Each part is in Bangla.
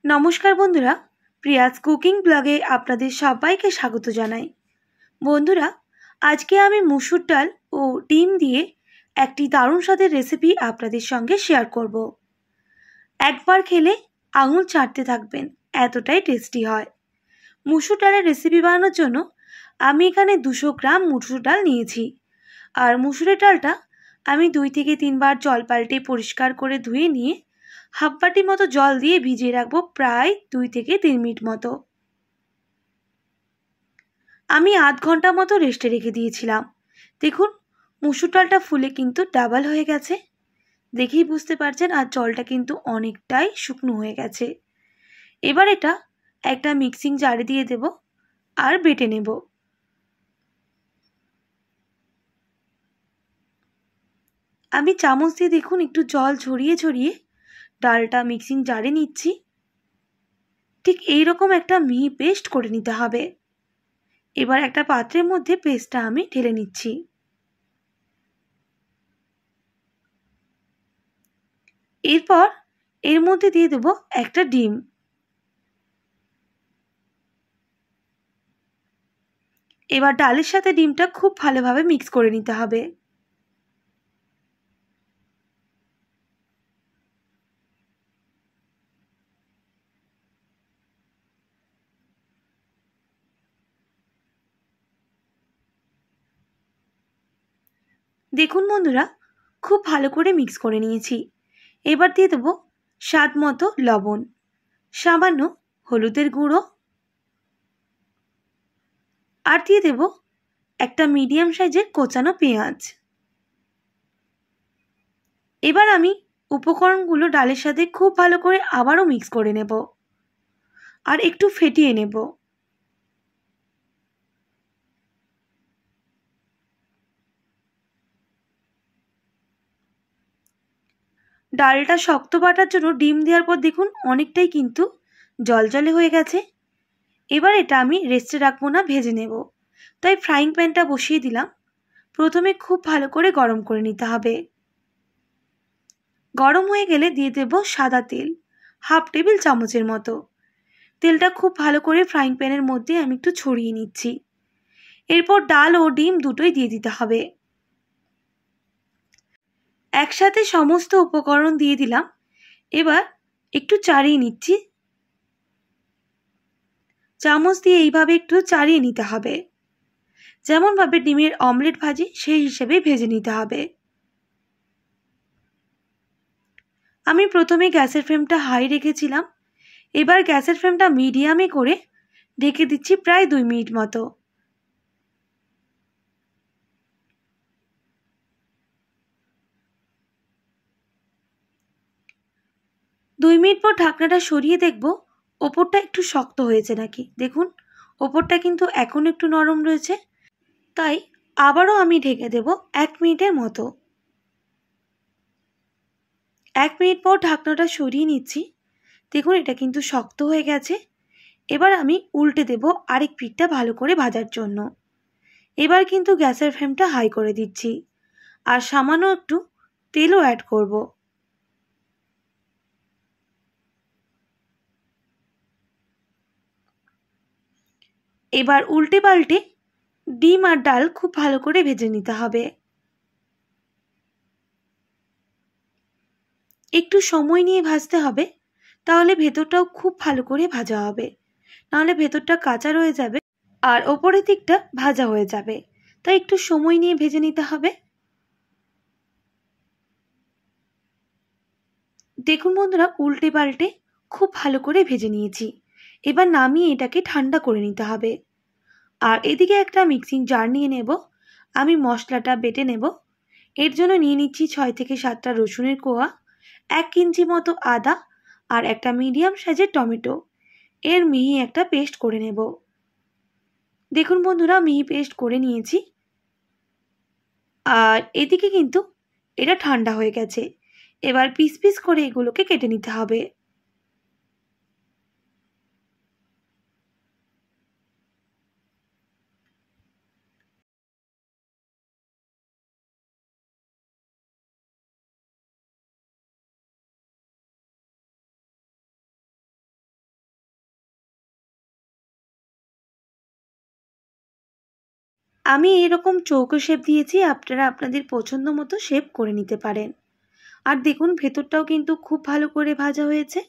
নমস্কার বন্ধুরা, প্রিয়াজ কুকিং ব্লগে আপনাদের সবাইকে স্বাগত জানাই। বন্ধুরা, আজকে আমি মুসুর ডাল ও ডিম দিয়ে একটি দারুণ স্বাদের রেসিপি আপনাদের সঙ্গে শেয়ার করব। একবার খেলে আঙুল চাটতে থাকবেন, এতটাই টেস্টি হয়। মুসুর ডালের রেসিপি বানানোর জন্য আমি এখানে 200 গ্রাম মুসুর ডাল নিয়েছি। আর মুসুরের ডালটা আমি 2 থেকে 3 বার জল পাল্টে পরিষ্কার করে ধুয়ে নিয়ে হাফ বাটি মতো জল দিয়ে ভিজিয়ে রাখবো প্রায় 2 থেকে 3 মিনিট মতো। আমি আধ ঘন্টা মতো রেস্টে রেখে দিয়েছিলাম। দেখুন, মুসুর ডালটা ফুলে কিন্তু ডাবল হয়ে গেছে, দেখেই বুঝতে পারছেন। আর জলটা কিন্তু অনেকটাই শুকনো হয়ে গেছে। এবার এটা একটা মিক্সিং জারে দিয়ে দেব আর বেটে নেব। আমি চামচ দিয়ে দেখুন একটু জল ঝরিয়ে ঝরিয়ে ডালটা মিক্সিং জারে নিচ্ছি। ঠিক এইরকম একটা মিহি পেস্ট করে নিতে হবে। এবার একটা পাত্রের মধ্যে পেস্টটা আমি ঢেলে নিচ্ছি। এরপর এর মধ্যে দিয়ে দেব একটা ডিম। এবার ডালের সাথে ডিমটা খুব ভালোভাবে মিক্স করে নিতে হবে। দেখুন বন্ধুরা, খুব ভালো করে মিক্স করে নিয়েছি। এবার দিয়ে দেবো স্বাদ মতো লবণ, সামান্য হলুদের গুঁড়ো, আর দিয়ে দেব একটা মিডিয়াম সাইজের কোচানো পেঁয়াজ। এবার আমি উপকরণগুলো ডালের সাথে খুব ভালো করে আবারও মিক্স করে নেব আর একটু ফেটিয়ে নেব। ডালটা শক্ত বাটার জন্য ডিম দেওয়ার পর দেখুন অনেকটাই কিন্তু জলজলে হয়ে গেছে। এবার এটা আমি রেস্টে রাখবো না, ভেজে নেব। তাই ফ্রাইং প্যানটা বসিয়ে দিলাম। প্রথমে খুব ভালো করে গরম করে নিতে হবে। গরম হয়ে গেলে দিয়ে দেব সাদা তেল, হাফ টেবিল চামচের মতো। তেলটা খুব ভালো করে ফ্রাইং প্যানের মধ্যে আমি একটু ছড়িয়ে নিচ্ছি। এরপর ডাল ও ডিম দুটোই দিয়ে দিতে হবে। একসাথে সমস্ত উপকরণ দিয়ে দিলাম। এবার একটু চাড়িয়ে নিচ্ছি। চামচ দিয়ে এইভাবে একটু চাড়িয়ে নিতে হবে। যেমনভাবে ডিমের অমলেট ভাজি সেই হিসেবে ভেজে নিতে হবে। আমি প্রথমে গ্যাসের ফ্লেমটা হাই রেখেছিলাম। এবার গ্যাসের ফ্লেমটা মিডিয়ামে করে ঢেকে দিচ্ছি প্রায় 2 মিনিট মতো। 2 মিনিট পর ঢাকনাটা সরিয়ে দেখব ওপরটা একটু শক্ত হয়েছে নাকি। দেখুন, ওপরটা কিন্তু এখন একটু নরম রয়েছে। তাই আবারও আমি ঢেকে দেব 1 মিনিটের মতো। 1 মিনিট পর ঢাকনাটা সরিয়ে নিচ্ছি। দেখুন, এটা কিন্তু শক্ত হয়ে গেছে। এবার আমি উল্টে দেব আরেক পিঠটা ভালো করে ভাজার জন্য। এবার কিন্তু গ্যাসের ফ্লেমটা হাই করে দিচ্ছি আর সামান্য একটু তেলও অ্যাড করব। এবার উল্টে পাল্টে ডিম আর ডাল খুব ভালো করে ভেজে নিতে হবে। একটু সময় নিয়ে ভাজতে হবে, তাহলে ভেতরটাও খুব ভালো করে ভাজা হবে। নাহলে ভেতরটা কাঁচা রয়ে যাবে আর ওপরের দিকটা ভাজা হয়ে যাবে। তাই একটু সময় নিয়ে ভেজে নিতে হবে। দেখুন বন্ধুরা, উল্টে পাল্টে খুব ভালো করে ভেজে নিয়েছি। এবার নামিয়ে এটাকে ঠান্ডা করে নিতে হবে। আর এদিকে একটা মিক্সিং জার নিয়ে নেব। আমি মশলাটা বেটে নেব। এর জন্য নিয়ে নিচ্ছি 6 থেকে 7টা রসুনের কোয়া, 1 ইঞ্চি মতো আদা আর একটা মিডিয়াম সাইজের টমেটো। এর মিহি একটা পেস্ট করে নেব। দেখুন বন্ধুরা, মিহি পেস্ট করে নিয়েছি। আর এদিকে কিন্তু এটা ঠান্ডা হয়ে গেছে। এবার পিস পিস করে এগুলোকে কেটে নিতে হবে। আমি এরকম চৌকো শেপ দিয়েছি, আপনারা আপনাদের পছন্দ মতো শেপ করে নিতে পারেন। আর দেখুন ভেতরটাও কিন্তু খুব ভালো করে ভাজা হয়েছে।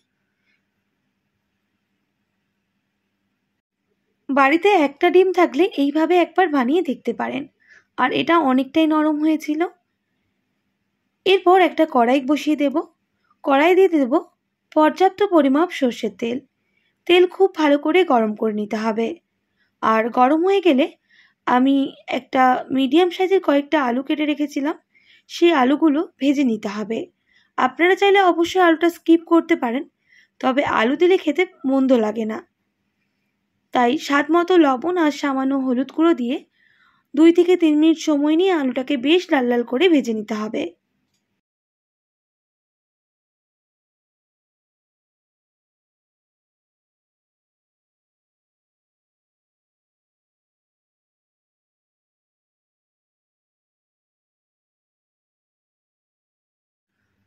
বাড়িতে একটা ডিম থাকলে এইভাবে একবার বানিয়ে দেখতে পারেন। আর এটা অনেকটাই নরম হয়েছিল। এরপর একটা কড়াই বসিয়ে দেব। কড়াই দিয়ে দেব পর্যাপ্ত পরিমাপ সর্ষের তেল। তেল খুব ভালো করে গরম করে নিতে হবে। আর গরম হয়ে গেলে আমি একটা মিডিয়াম সাইজের কয়েকটা আলু কেটে রেখেছিলাম, সেই আলুগুলো ভেজে নিতে হবে। আপনারা চাইলে অবশ্যই আলুটা স্কিপ করতে পারেন, তবে আলু দিলে খেতে মন্দ লাগে না। তাই স্বাদ মতো লবণ আর সামান্য হলুদ গুঁড়ো দিয়ে 2 থেকে 3 মিনিট সময় নিয়ে আলুটাকে বেশ লাল লাল করে ভেজে নিতে হবে।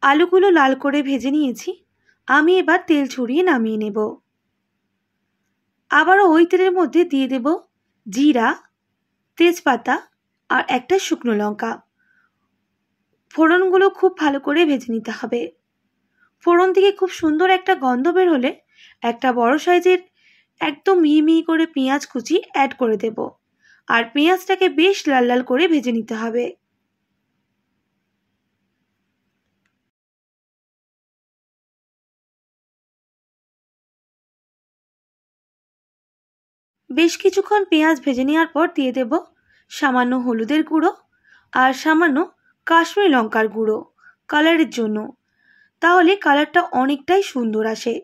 আলুগুলো লাল করে ভেজে নিয়েছি। আমি এবার তেল ছড়িয়ে নামিয়ে নেব। আবারও ওই তেলের মধ্যে দিয়ে দেব জিরা, তেজপাতা আর একটা শুকনো লঙ্কা। ফোড়নগুলো খুব ভালো করে ভেজে নিতে হবে। ফোড়ন থেকে খুব সুন্দর একটা গন্ধ বের হলে একটা বড় সাইজের একদম মিহি মিহি করে পেঁয়াজ কুচি অ্যাড করে দেব। আর পেঁয়াজটাকে বেশ লাল লাল করে ভেজে নিতে হবে। বেশ কিছুক্ষণ পেঁয়াজ ভেজে নেওয়ার পর দিয়ে দেব সামান্য হলুদের গুঁড়ো আর সামান্য কাশ্মীরি লঙ্কার গুঁড়ো কালারের জন্য। তাহলে কালারটা অনেকটাই সুন্দর আসে।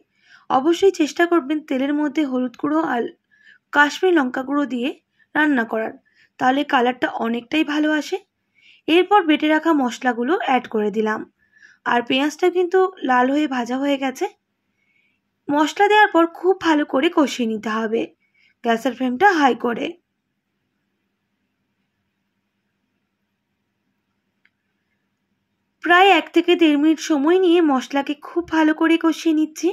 অবশ্যই চেষ্টা করবেন তেলের মধ্যে হলুদ গুঁড়ো আর কাশ্মীরি লঙ্কা গুঁড়ো দিয়ে রান্না করার, তাহলে কালারটা অনেকটাই ভালো আসে। এরপর বেটে রাখা মশলাগুলো অ্যাড করে দিলাম। আর পেঁয়াজটা কিন্তু লাল হয়ে ভাজা হয়ে গেছে। মশলা দেওয়ার পর খুব ভালো করে কষিয়ে নিতে হবে, গ্যাসের ফ্লেমটা হাই করে। প্রায় 1 থেকে 1.5 মিনিট সময় নিয়ে মশলাকে খুব ভালো করে কষিয়ে নিচ্ছি।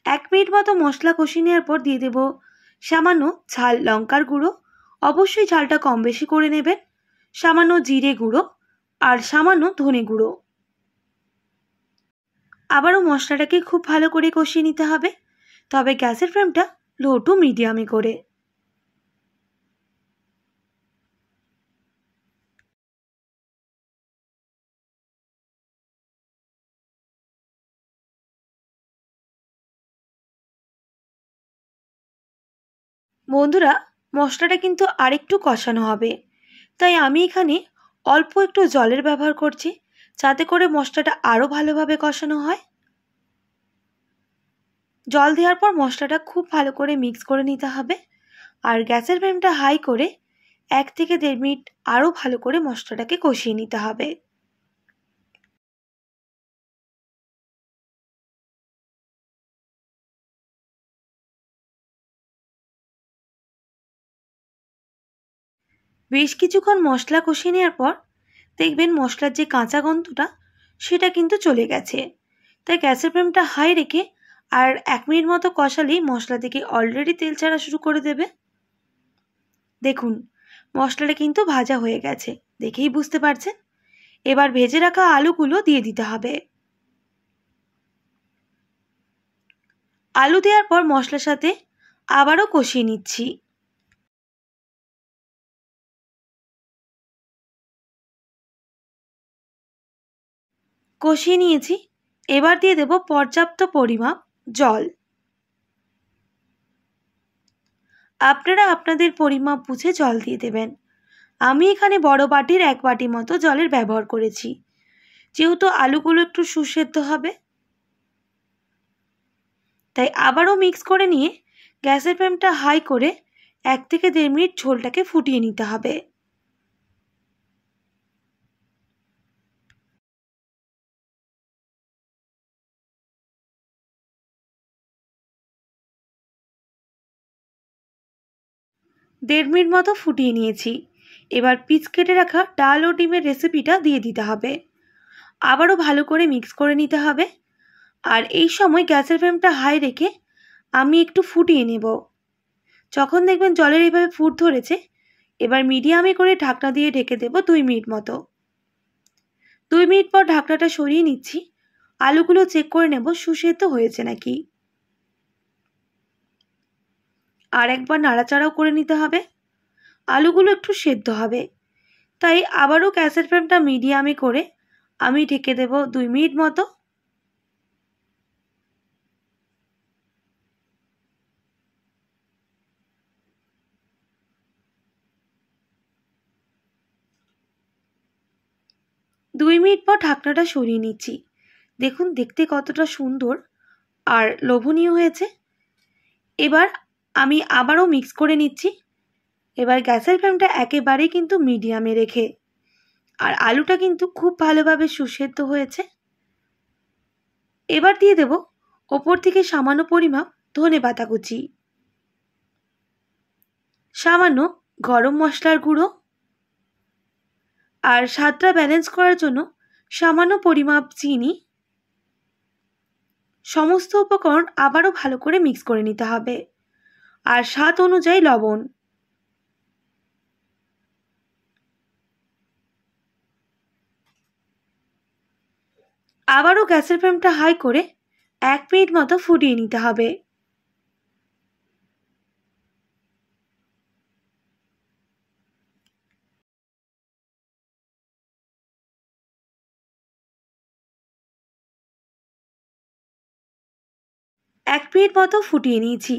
1 মিনিট মতো মশলা কষিয়ে নেওয়ার পর দিয়ে দেব সামান্য ঝাল লঙ্কার গুঁড়ো, অবশ্যই ঝালটা কম বেশি করে নেবেন, সামান্য জিরে গুঁড়ো আর সামান্য ধনে গুঁড়ো। আবারও মশলাটাকে খুব ভালো করে কষিয়ে নিতে হবে, তবে গ্যাসের ফ্লেমটা লো টু মিডিয়ামে করে। বন্ধুরা, মশলাটা কিন্তু আরেকটু কষানো হবে, তাই আমি এখানে অল্প একটু জলের ব্যবহার করছি, যাতে করে মশলাটা আরও ভালোভাবে কষানো হয়। জল দেওয়ার পর মশলাটা খুব ভালো করে মিক্স করে নিতে হবে। আর গ্যাসের ফ্লেমটা হাই করে 1 থেকে 1.5 মিনিট আরও ভালো করে মশলাটাকে কষিয়ে নিতে হবে। বেশ কিছুক্ষণ মশলা কষিয়ে নেওয়ার পর দেখবেন মশলার যে কাঁচা গন্ধটা সেটা কিন্তু চলে গেছে। তাই গ্যাসের ফ্লেমটা হাই রেখে আর 1 মিনিট মতো কষালেই মশলা থেকে অলরেডি তেল ছাড়া শুরু করে দেবে। দেখুন মশলাটা কিন্তু ভাজা হয়ে গেছে, দেখেই বুঝতে পারছেন। এবার ভেজে রাখা আলুগুলো দিয়ে দিতে হবে। আলু দেওয়ার পর মশলার সাথে আবারও কষিয়ে নিচ্ছি। কষিয়ে নিয়েছি। এবার দিয়ে দেব পর্যাপ্ত পরিমাপ জল। আপনারা আপনাদের পরিমাপ বুঝে জল দিয়ে দেবেন। আমি এখানে বড় বাটির 1 বাটি মতো জলের ব্যবহার করেছি, যেহেতু আলুগুলো একটু সুসেদ্ধ হবে। তাই আবারও মিক্স করে নিয়ে গ্যাসের ফ্লেমটা হাই করে 1 থেকে 1.5 মিনিট ঝোলটাকে ফুটিয়ে নিতে হবে। দেড় মিনিট মতো ফুটিয়ে নিয়েছি। এবার পিস কেটে রাখা ডাল ও ডিমের রেসিপিটা দিয়ে দিতে হবে। আবারও ভালো করে মিক্স করে নিতে হবে। আর এই সময় গ্যাসের ফ্লেমটা হাই রেখে আমি একটু ফুটিয়ে নেব। যখন দেখবেন জলের এইভাবে ফুট ধরেছে, এবার মিডিয়ামে করে ঢাকনা দিয়ে ঢেকে দেব 2 মিনিট মতো। 2 মিনিট পর ঢাকনাটা সরিয়ে নিচ্ছি। আলুগুলো চেক করে নেব সুসেদ্ধ হয়েছে নাকি। আর একবার নাড়াচাড়াও করে নিতে হবে। আলুগুলো একটু সেদ্ধ হবে, তাই আবারও গ্যাসের ফ্লেমটা মিডিয়ামে করে আমি ঢেকে দেব 2 মিনিট মতো। দুই মিনিট পর ঢাকনাটা সরিয়ে নিচ্ছি। দেখুন দেখতে কতটা সুন্দর আর লোভনীয় হয়েছে। এবার আমি আবারও মিক্স করে নিচ্ছি। এবার গ্যাসের ফ্লেমটা একেবারেই কিন্তু মিডিয়ামে রেখে, আর আলুটা কিন্তু খুব ভালোভাবে সুসেদ্ধ হয়েছে। এবার দিয়ে দেব ওপর থেকে সামান্য পরিমাপ ধনেপাতা কুচি, সামান্য গরম মশলার গুঁড়ো, আর স্বাদটা ব্যালেন্স করার জন্য সামান্য পরিমাপ চিনি। সমস্ত উপকরণ আবারও ভালো করে মিক্স করে নিতে হবে, আর স্বাদ অনুযায়ী লবণ। আবারও গ্যাসের ফ্লেমটা হাই করে 1 মিনিট মতো ফুটিয়ে নিতে হবে। এক মিনিট মতো ফুটিয়ে নিয়েছি।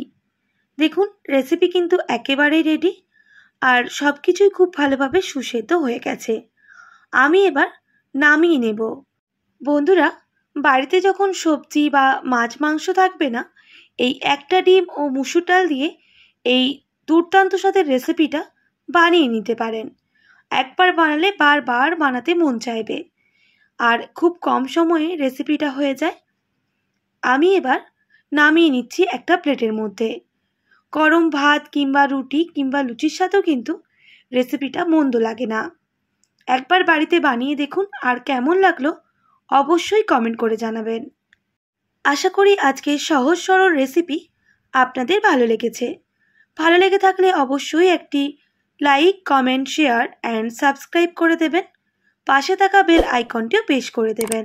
দেখুন রেসিপি কিন্তু একেবারেই রেডি, আর সব কিছুই খুব ভালোভাবে সুসেদ্ধ হয়ে গেছে। আমি এবার নামিয়ে নেব। বন্ধুরা, বাড়িতে যখন সবজি বা মাছ মাংস থাকবে না, এই একটা ডিম ও মুসুর ডাল দিয়ে এই দুর্দান্ত স্বাদের রেসিপিটা বানিয়ে নিতে পারেন। একবার বানালে বারবার বানাতে মন চাইবে, আর খুব কম সময়ে রেসিপিটা হয়ে যায়। আমি এবার নামিয়ে নিচ্ছি একটা প্লেটের মধ্যে। গরম ভাত কিংবা রুটি কিংবা লুচির সাথেও কিন্তু রেসিপিটা মন্দ লাগে না। একবার বাড়িতে বানিয়ে দেখুন, আর কেমন লাগলো অবশ্যই কমেন্ট করে জানাবেন। আশা করি আজকের সহজ সরল রেসিপি আপনাদের ভালো লেগেছে। ভালো লেগে থাকলে অবশ্যই একটি like, comment, share and subscribe করে দেবেন। পাশে থাকা বেল আইকনটিও প্রেস করে দেবেন,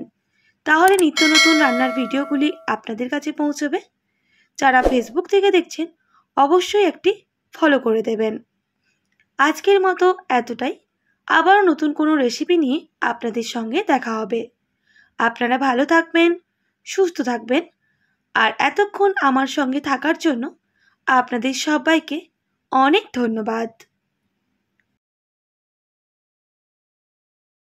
তাহলে নিত্য নতুন রান্নার ভিডিওগুলি আপনাদের কাছে পৌঁছবে। যারা ফেসবুক থেকে দেখছেন অবশ্যই একটি ফলো করে দেবেন। আজকের মতো এতটাই। আবারও নতুন কোনো রেসিপি নিয়ে আপনাদের সঙ্গে দেখা হবে। আপনারা ভালো থাকবেন, সুস্থ থাকবেন, আর এতক্ষণ আমার সঙ্গে থাকার জন্য আপনাদের সবাইকে অনেক ধন্যবাদ।